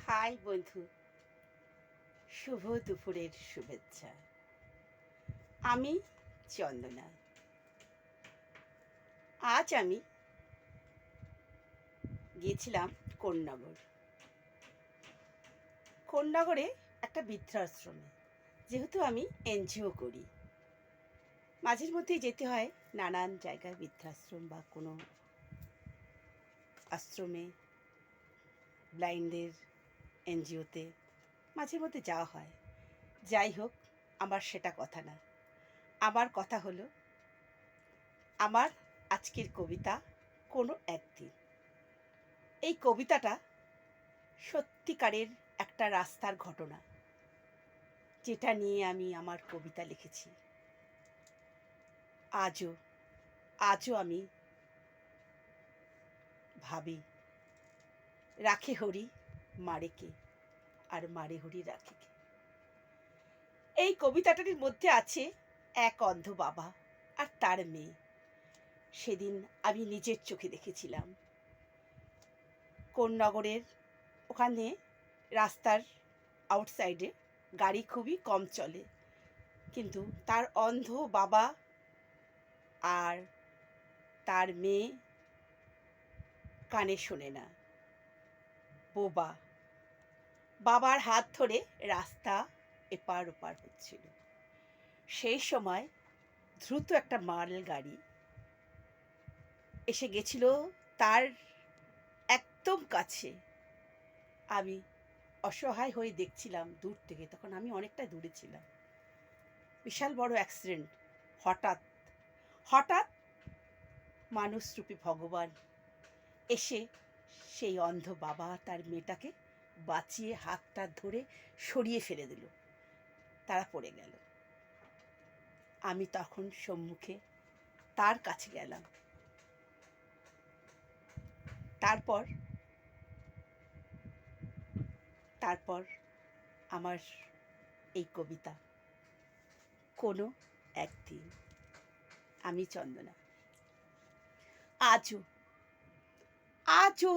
High বন্ধু, শুভ দুপুরের শুভেচ্ছা। আমি চন্দনা। আজ আমি গিয়েছিলাম কোন্নগর। কোন্নগরে একটা বৃদ্ধাশ্রমে, যেহেতু আমি এনজিও করি, মাঝের মধ্যেই যেতে হয় নানান জায়গায়, বৃদ্ধাশ্রম বা কোনো আশ্রমে, ব্লাইন্ডদের এনজিওতে মাঝে মধ্যে যাওয়া হয়। যাই হোক, আমার সেটা কথা না। আমার কথা হলো আমার আজকের কবিতা, কোনো একদিন। এই কবিতাটা সত্যিকারের একটা রাস্তার ঘটনা, যেটা নিয়ে আমি আমার কবিতা লিখেছি। আজও আজও আমি ভাবি, রাখে হরি মারে কে, আর মারে হরি রাখে কে। এই কবিতাটার মধ্যে আছে এক অন্ধ বাবা আর তার মেয়ে। সেদিন আমি নিজের চোখে দেখেছিলাম। কোন্নগরের ওখানে রাস্তার আউটসাইডে গাড়ি খুবই কম চলে, কিন্তু তার অন্ধ বাবা আর তার মেয়ে কানে শোনে না, বোবা। বাবার হাত ধরে রাস্তা এপার ওপার হচ্ছিল। সেই সময় দ্রুত একটা মাল গাড়ি এসে গেছিল তার একদম কাছে। আমি অসহায় হয়ে দেখছিলাম দূর থেকে, তখন আমি অনেকটা দূরে ছিলাম। বিশাল বড় অ্যাক্সিডেন্ট। হঠাৎ হঠাৎ মানুষরূপী ভগবান এসে সেই অন্ধ বাবা তার মেয়েটাকে বাঁচিয়ে হাতটা ধরে সরিয়ে ফেলে দিল। তারা পড়ে গেল। আমি তখন সম্মুখে তার কাছে গেলাম। তারপর তারপর আমার এই কবিতা, কোনো একদিন। আমি চন্দনা। আজও আজও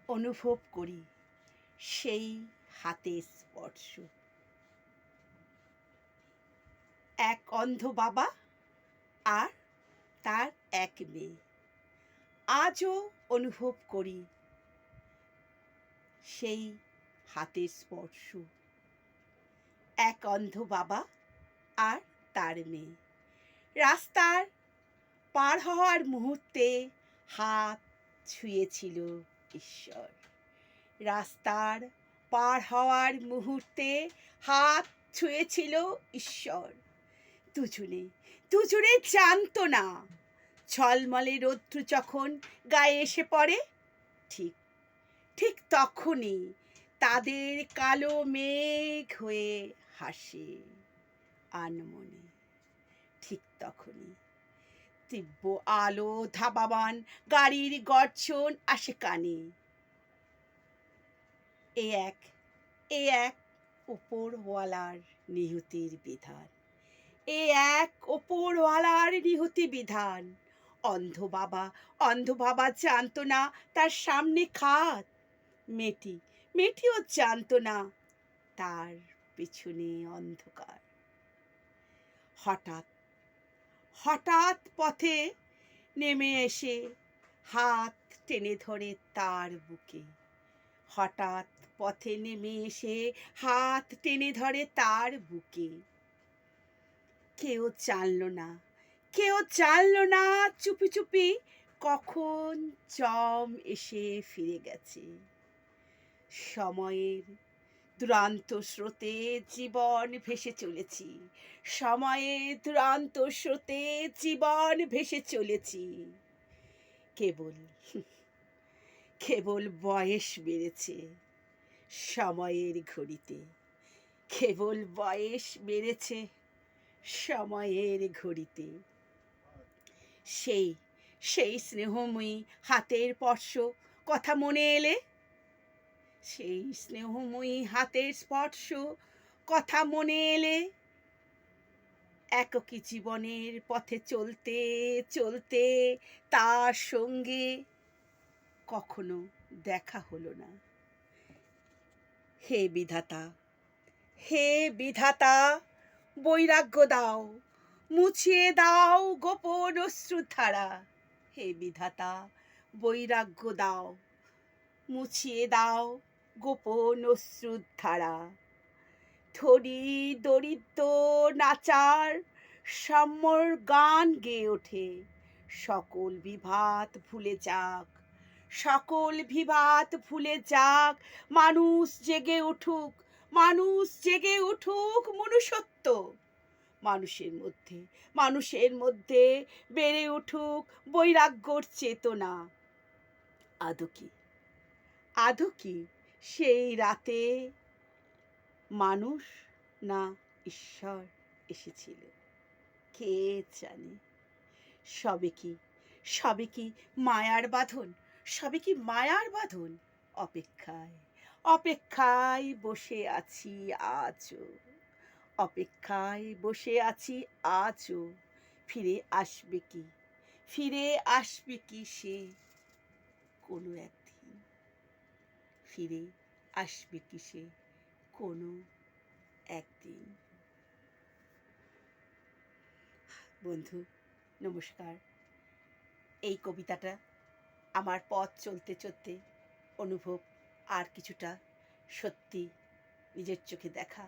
অনুভব করি সেই হাতের স্পর্শ। এক অন্ধ বাবা আর তার এক মেয়ে। আজও অনুভব করি সেই হাতের স্পর্শ। এক অন্ধ বাবা আর তার মেয়ে। রাস্তার পার হওয়ার মুহূর্তে হাত ছুঁয়েছিল ঈশ্বর। রাস্তার পার হওয়ার মুহূর্তে হাত ছুঁয়েছিল ঈশ্বর। দুজনে দুজনে জানতো না, ঝলমলে রৌদ্র যখন গায়ে এসে পড়ে, ঠিক ঠিক তখনই তাদের কালো মেঘ হয়ে হাসে আনমনে। ঠিক তখনই তীব্র আলো, ধাবাবান গাড়ির গর্জন আসে কানে। এ এক ওপরওয়ালার নিয়তির বিধান। এ এক ওপরওয়ালার নিয়তি বিধান। অন্ধ বাবা জানতো না তার সামনে খাত। মেয়েটিও জানতো না তার পেছনে অন্ধকার। হঠাৎ হঠাৎ পথে নেমে এসে হাত টেনে ধরে তার বুকে। হঠাৎ পথে নেমে এসে হাত টেনে ধরে তার বুকে। কেউ জানলো না চুপি চুপি কখন জম এসে ফিরে গেছে। সময়ের দুরান্ত স্রোতে জীবন ভেসে চলেছি। সময়ের দুরান্ত স্রোতে জীবন ভেসে চলেছি। কেবল কেবল বয়স বেড়েছে সময়ের ঘড়িতে। কেবল বয়স বেড়েছে সময়ের ঘড়িতে। সেই সেই স্নেহময়ী হাতের স্পর্শ কথা মনে এলে, সেই স্নেহময়ী হাতের স্পর্শ কথা মনে এলে, একাকী জীবনের পথে চলতে চলতে তার সঙ্গে কখনো দেখা হলো না। হে বিধাতা, হে বিধাতা, বৈরাগ্য দাও, মুছিয়ে দাও গোপন অশ্রুধারা। হে বিধাতা, বৈরাগ্য দাও, মুছিয়ে দাও গোপন অশ্রুধারা। ধনী দরিদ্র নাচার সাম্যর গান গেয়ে ওঠে, সকল বিভাত ভুলে যাক, সকল বিভাত ভুলে যাক, মানুষ জেগে উঠুক, মানুষ জেগে উঠুক মনুষ্যত্ব। মানুষের মধ্যে, মানুষের মধ্যে বেড়ে উঠুক বৈরাগ্যর চেতনা। আদৌ কি, আদৌ কি সেই রাতে মানুষ না ঈশ্বর এসেছিল? কে জানে? সবে কি, সবে কি মায়ার বাঁধন, সবে কি মায়ার বাঁধন। অপেক্ষায়, অপেক্ষায় বসে আছি আজও, অপেক্ষায় বসে আছি আজও। ফিরে আসবে কি, ফিরে আসবে কি সে কোনো একদিন, ফিরে আসবে কি সে কোনো একদিন। বন্ধু নমস্কার। এই কবিতাটা আমার পথ চলতে চলতে অনুভব, আর কিছুটা সত্যি নিজের চোখে দেখা।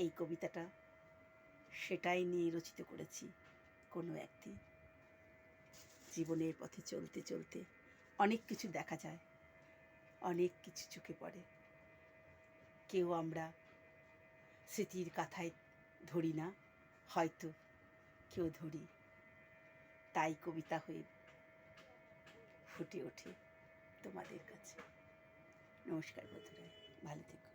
এই কবিতাটা সেটাই নিয়ে রচিত করেছি। কোনো একদিন জীবনের পথে চলতে চলতে অনেক কিছু দেখা যায়, অনেক কিছু চোখে পড়ে। কেউ আমরা স্মৃতির কাঁথায় ধরি না, হয়তো কেউ ধরি, তাই কবিতা হয়ে ফুটে ওঠে তোমাদের কাছে। নমস্কার বন্ধুরা, ভালো থেকো।